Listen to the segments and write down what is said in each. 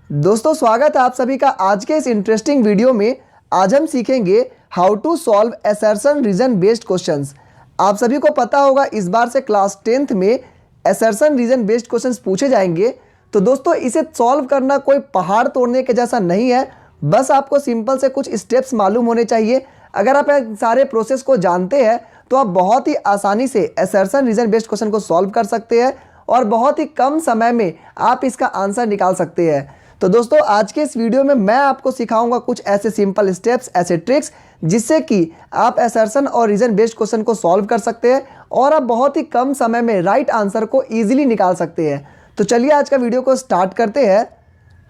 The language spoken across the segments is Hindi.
दोस्तों स्वागत है आप सभी का आज के इस इंटरेस्टिंग वीडियो में। आज हम सीखेंगे how to solve assertion reason based questions. आप सभी को पता होगा इस बार से क्लास 10th में असर्शन रीजन बेस्ड क्वेश्चंस पूछे जाएंगे। तो दोस्तों इसे सॉल्व करना कोई पहाड़ तोड़ने के जैसा नहीं है, बस आपको सिंपल से कुछ स्टेप्स मालूम होने चाहिए। अगर आप सारे प्रोसेस को जानते हैं तो आप बहुत ही आसानी से असर्शन रीजन बेस्ड क्वेश्चन को सॉल्व कर सकते हैं और बहुत ही कम समय में आप इसका आंसर निकाल सकते हैं। तो दोस्तों आज के इस वीडियो में मैं आपको सिखाऊंगा कुछ ऐसे सिंपल स्टेप्स, ऐसे ट्रिक्स जिससे कि आप असर्शन और रीजन बेस्ड क्वेश्चन को सॉल्व कर सकते हैं और आप बहुत ही कम समय में राइट आंसर को इजीली निकाल सकते हैं। तो चलिए आज का वीडियो को स्टार्ट करते हैं।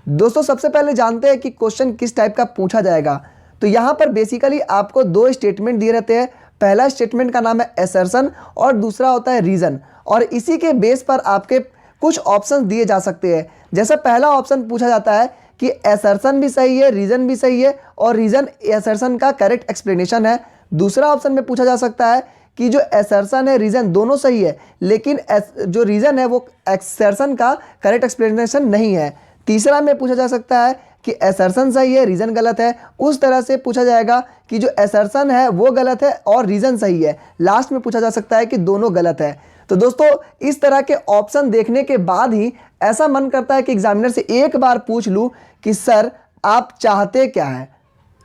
दोस्तों सबसे पहले जानते हैं कि क्वेश्चन किस टाइप का पूछा जाएगा। तो यहाँ पर बेसिकली आपको दो स्टेटमेंट दिए रहते हैं। पहला स्टेटमेंट का नाम है असर्शन और दूसरा होता है रीजन, और इसी के बेस पर आपके कुछ ऑप्शन दिए जा सकते हैं। जैसे पहला ऑप्शन पूछा जाता है कि असर्शन भी सही है, रीजन भी सही है और रीजन असर्शन का करेक्ट एक्सप्लेनेशन है। दूसरा ऑप्शन में पूछा जा सकता है कि जो असर्शन है रीजन दोनों सही है, लेकिन जो रीजन है वो असर्शन का करेक्ट एक्सप्लेनेशन नहीं है। तीसरा में पूछा जा सकता है कि असर्शन सही है, रीजन गलत है। उस तरह से पूछा जाएगा कि जो असर्शन है वो गलत है और रीजन सही है। लास्ट में पूछा जा सकता है कि दोनों गलत है। तो दोस्तों इस तरह के ऑप्शन देखने के बाद ही ऐसा मन करता है कि एग्जामिनर से एक बार पूछ लूं कि सर आप चाहते क्या है,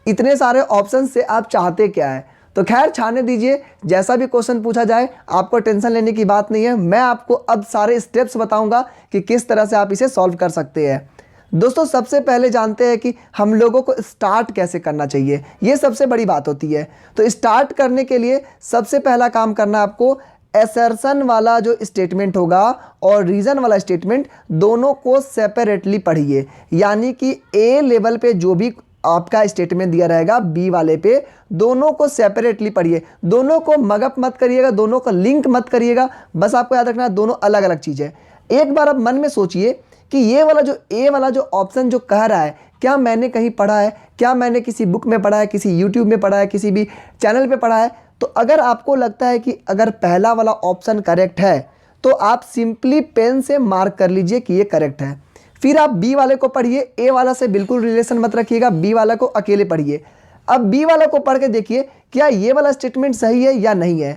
इतने सारे ऑप्शन से आप चाहते क्या है। तो खैर छाने दीजिए, जैसा भी क्वेश्चन पूछा जाए आपको टेंशन लेने की बात नहीं है। मैं आपको अब सारे स्टेप्स बताऊंगा कि किस तरह से आप इसे सॉल्व कर सकते हैं। दोस्तों सबसे पहले जानते हैं कि हम लोगों को स्टार्ट कैसे करना चाहिए, ये सबसे बड़ी बात होती है। तो स्टार्ट करने के लिए सबसे पहला काम करना आपको असर्शन वाला जो स्टेटमेंट होगा और रीजन वाला स्टेटमेंट दोनों को सेपरेटली पढ़िए। यानी कि ए लेवल पे जो भी आपका स्टेटमेंट दिया रहेगा बी वाले पे दोनों को सेपरेटली पढ़िए। दोनों को मगअप मत करिएगा, दोनों को लिंक मत करिएगा। बस आपको याद रखना है दोनों अलग अलग चीज़ है। एक बार आप मन में सोचिए कि ये वाला जो ए वाला जो ऑप्शन जो कह रहा है क्या मैंने कहीं पढ़ा है, क्या मैंने किसी बुक में पढ़ा है, किसी यूट्यूब में पढ़ा है, किसी भी चैनल पे पढ़ा है। तो अगर आपको लगता है कि अगर पहला वाला ऑप्शन करेक्ट है तो आप सिंपली पेन से मार्क कर लीजिए कि ये करेक्ट है। फिर आप बी वाले को पढ़िए, ए वाला से बिल्कुल रिलेशन मत रखिएगा, बी वाला को अकेले पढ़िए। अब बी वाला को पढ़ के देखिए क्या ये वाला स्टेटमेंट सही है या नहीं है।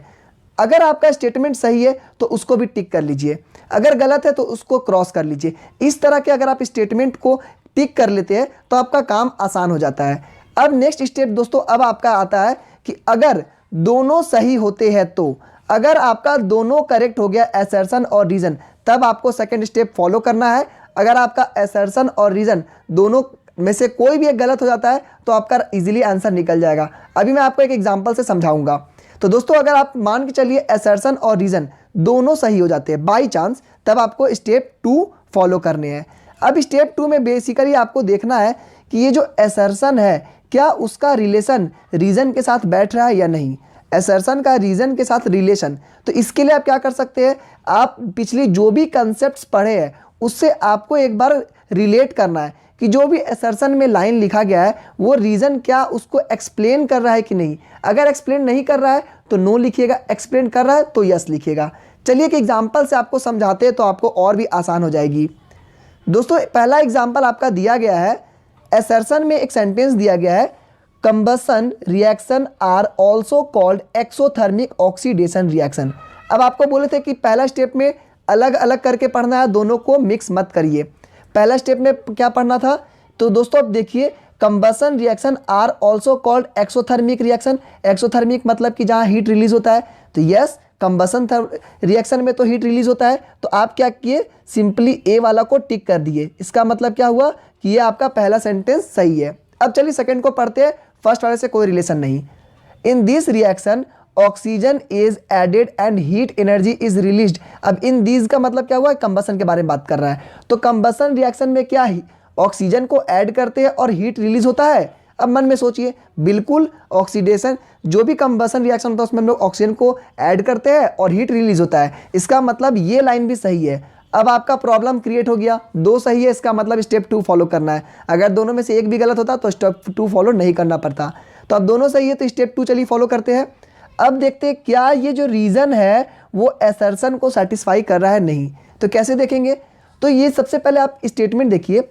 अगर आपका स्टेटमेंट सही है तो उसको भी टिक कर लीजिए, अगर गलत है तो उसको क्रॉस कर लीजिए। इस तरह के अगर आप स्टेटमेंट को टिक कर लेते हैं तो आपका काम आसान हो जाता है। अब नेक्स्ट स्टेप दोस्तों अब आपका आता है कि अगर दोनों सही होते हैं, तो अगर आपका दोनों करेक्ट हो गया असर्शन और रीजन, तब आपको सेकंड स्टेप फॉलो करना है। अगर आपका असर्शन और रीजन दोनों में से कोई भी एक गलत हो जाता है तो आपका इजीली आंसर निकल जाएगा। अभी मैं आपको एक एग्जांपल से समझाऊंगा। तो दोस्तों अगर आप मान के चलिए असर्शन और रीजन दोनों सही हो जाते हैं बाई चांस, तब आपको स्टेप 2 फॉलो करने हैं। अब स्टेप 2 में बेसिकली आपको देखना है कि ये जो असर्शन है क्या उसका रिलेशन रीजन के साथ बैठ रहा है या नहीं। असर्शन का रीजन के साथ रिलेशन, तो इसके लिए आप क्या कर सकते हैं, आप पिछली जो भी कंसेप्ट्स पढ़े हैं उससे आपको एक बार रिलेट करना है कि जो भी असर्शन में लाइन लिखा गया है वो रीजन क्या उसको एक्सप्लेन कर रहा है कि नहीं। अगर एक्सप्लेन नहीं कर रहा है तो नो लिखिएगा, एक्सप्लेन कर रहा है तो यस लिखिएगा। चलिए एक एग्जाम्पल से आपको समझाते हैं तो आपको और भी आसान हो जाएगी। दोस्तों पहला एग्जाम्पल आपका दिया गया है, असर्शन में एक सेंटेंस दिया गया है, combustion reaction are also called exothermic oxidation reaction. अब आपको बोले थे कि पहला स्टेप में अलग अलग करके पढ़ना है, दोनों को मिक्स मत करिए। पहला स्टेप में क्या पढ़ना था, तो दोस्तों अब देखिए combustion reaction are also called exothermic reaction. Exothermic मतलब कि जहाँ हीट रिलीज होता है, तो यस कंबसन रिएक्शन में तो हीट रिलीज होता है। तो आप क्या किए, सिंपली ए वाला को टिक कर दिए। इसका मतलब क्या हुआ कि ये आपका पहला सेंटेंस सही है। अब चलिए सेकंड को पढ़ते हैं, फर्स्ट वाले से कोई रिलेशन नहीं। In this reaction oxygen is added and heat energy is released. अब इन दिस का मतलब क्या हुआ, कंबसन के बारे में बात कर रहा है। तो कंबसन रिएक्शन में क्या ही ऑक्सीजन को ऐड करते हैं और हीट रिलीज होता है। अब मन में सोचिए, बिल्कुल ऑक्सीडेशन जो भी कंबसन रिएक्शन होता है उसमें हम लोग ऑक्सीजन को ऐड करते हैं और हीट रिलीज होता है। इसका मतलब ये लाइन भी सही है। अब आपका प्रॉब्लम क्रिएट हो गया, दो सही है, इसका मतलब स्टेप 2 फॉलो करना है। अगर दोनों में से एक भी गलत होता तो स्टेप 2 फॉलो नहीं करना पड़ता। तो अब दोनों सही है तो स्टेप 2 चलिए फॉलो करते हैं। अब देखते हैं क्या ये जो रीजन है वो असर्शन को सेटिस्फाई कर रहा है नहीं। तो कैसे देखेंगे, तो ये सबसे पहले आप स्टेटमेंट देखिए,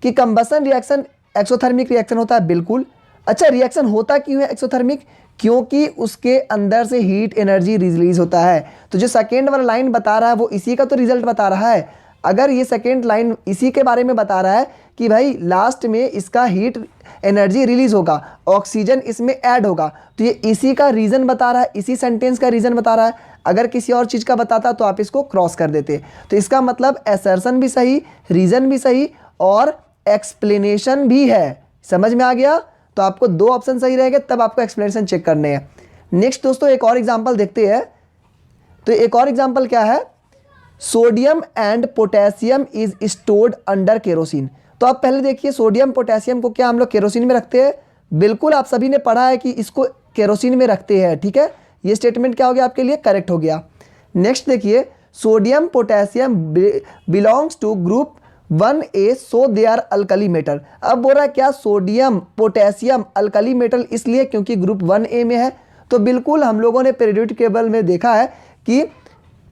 कि कंबसन रिएक्शन एक्सोथर्मिक रिएक्शन होता है, बिल्कुल। अच्छा, रिएक्शन होता क्यों है एक्सोथर्मिक? क्योंकि उसके अंदर से हीट एनर्जी रिलीज होता है। तो जो सेकेंड वाला लाइन बता रहा है वो इसी का तो रिजल्ट बता रहा है। अगर ये सेकेंड लाइन इसी के बारे में बता रहा है कि भाई लास्ट में इसका हीट एनर्जी रिलीज होगा, ऑक्सीजन इसमें ऐड होगा, तो ये इसी का रीज़न बता रहा है, इसी सेंटेंस का रीज़न बता रहा है। अगर किसी और चीज़ का बताता तो आप इसको क्रॉस कर देते। तो इसका मतलब असर्शन भी सही, रीज़न भी सही और एक्सप्लेनेशन भी है। समझ में आ गया? तो आपको 2 ऑप्शन सही रहेंगे, तब आपको एक्सप्लेनेशन चेक करने हैं। नेक्स्ट दोस्तों एक और एग्जाम्पल देखते हैं। तो एक और एग्जाम्पल क्या है? Sodium and potassium is stored under kerosene. तो आप पहले देखिए, सोडियम पोटेशियम को क्या हम लोग केरोसिन में रखते हैं? बिल्कुल, आप सभी ने पढ़ा है कि इसको केरोसिन में रखते हैं। ठीक है, ये स्टेटमेंट क्या हो गया आपके लिए? करेक्ट हो गया। नेक्स्ट देखिए, sodium potassium belongs to group 1A so they are alkali metal. अब बोल रहा है क्या सोडियम पोटेशियम अल्कली मेटल इसलिए क्योंकि ग्रुप 1A में है। तो बिल्कुल हम लोगों ने पीरियोडिक टेबल में देखा है कि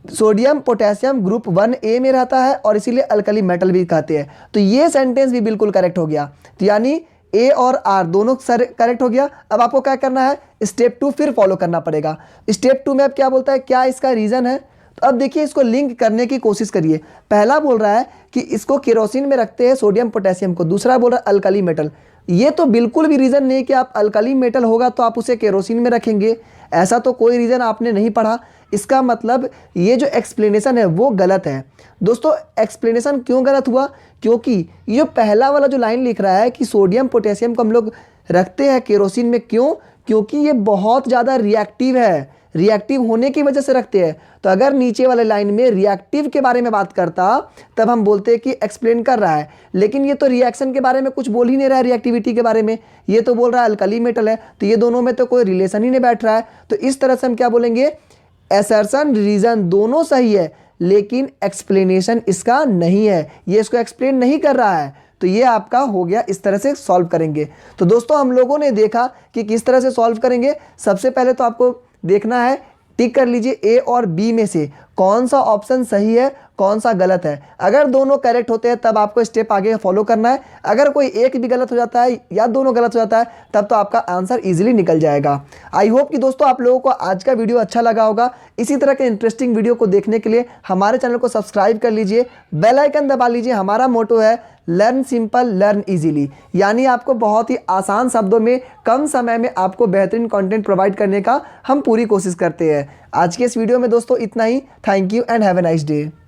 सोडियम पोटेशियम ग्रुप 1A में रहता है और इसीलिए अल्कली मेटल भी कहते हैं। तो ये सेंटेंस भी बिल्कुल करेक्ट हो गया। तो यानी ए और आर दोनों करेक्ट हो गया। अब आपको क्या करना है? स्टेप 2 फिर फॉलो करना पड़ेगा। स्टेप 2 में अब क्या बोलता है, क्या इसका रीज़न है? तो अब देखिए, इसको लिंक करने की कोशिश करिए। पहला बोल रहा है कि इसको केरोसिन में रखते हैं सोडियम पोटेशियम को, दूसरा बोल रहा है अल्कली मेटल। ये तो बिल्कुल भी रीज़न नहीं कि आप अल्कली मेटल होगा तो आप उसे केरोसिन में रखेंगे, ऐसा तो कोई रीज़न आपने नहीं पढ़ा। इसका मतलब ये जो एक्सप्लेनेशन है वो गलत है। दोस्तों एक्सप्लेनेशन क्यों गलत हुआ? क्योंकि ये जो पहला वाला जो लाइन लिख रहा है कि सोडियम पोटेशियम को हम लोग रखते हैं केरोसिन में, क्यों? क्योंकि ये बहुत ज़्यादा रिएक्टिव है, रिएक्टिव होने की वजह से रखते हैं। तो अगर नीचे वाले लाइन में रिएक्टिव के बारे में बात करता तब हम बोलते हैं कि एक्सप्लेन कर रहा है, लेकिन ये तो रिएक्शन के बारे में कुछ बोल ही नहीं रहा है, रिएक्टिविटी के बारे में। ये तो बोल रहा है अल्कली मेटल है, तो ये दोनों में तो कोई रिलेशन ही नहीं बैठ रहा है। तो इस तरह से हम क्या बोलेंगे? असर्शन रीज़न दोनों सही है, लेकिन एक्सप्लेनेशन इसका नहीं है, ये इसको एक्सप्लेन नहीं कर रहा है। तो ये आपका हो गया, इस तरह से सॉल्व करेंगे। तो दोस्तों हम लोगों ने देखा कि किस तरह से सॉल्व करेंगे। सबसे पहले तो आपको देखना है, टिक कर लीजिए ए और बी में से कौन सा ऑप्शन सही है, कौन सा गलत है। अगर दोनों करेक्ट होते हैं तब आपको स्टेप आगे फॉलो करना है। अगर कोई एक भी गलत हो जाता है या दोनों गलत हो जाता है तब तो आपका आंसर इजीली निकल जाएगा। आई होप कि दोस्तों आप लोगों को आज का वीडियो अच्छा लगा होगा। इसी तरह के इंटरेस्टिंग वीडियो को देखने के लिए हमारे चैनल को सब्सक्राइब कर लीजिए, बेल आइकन दबा लीजिए। हमारा मोटो है लर्न सिंपल लर्न इजीली, यानी आपको बहुत ही आसान शब्दों में कम समय में आपको बेहतरीन कंटेंट प्रोवाइड करने का हम पूरी कोशिश करते हैं। आज के इस वीडियो में दोस्तों इतना ही। Thank you and have a nice day.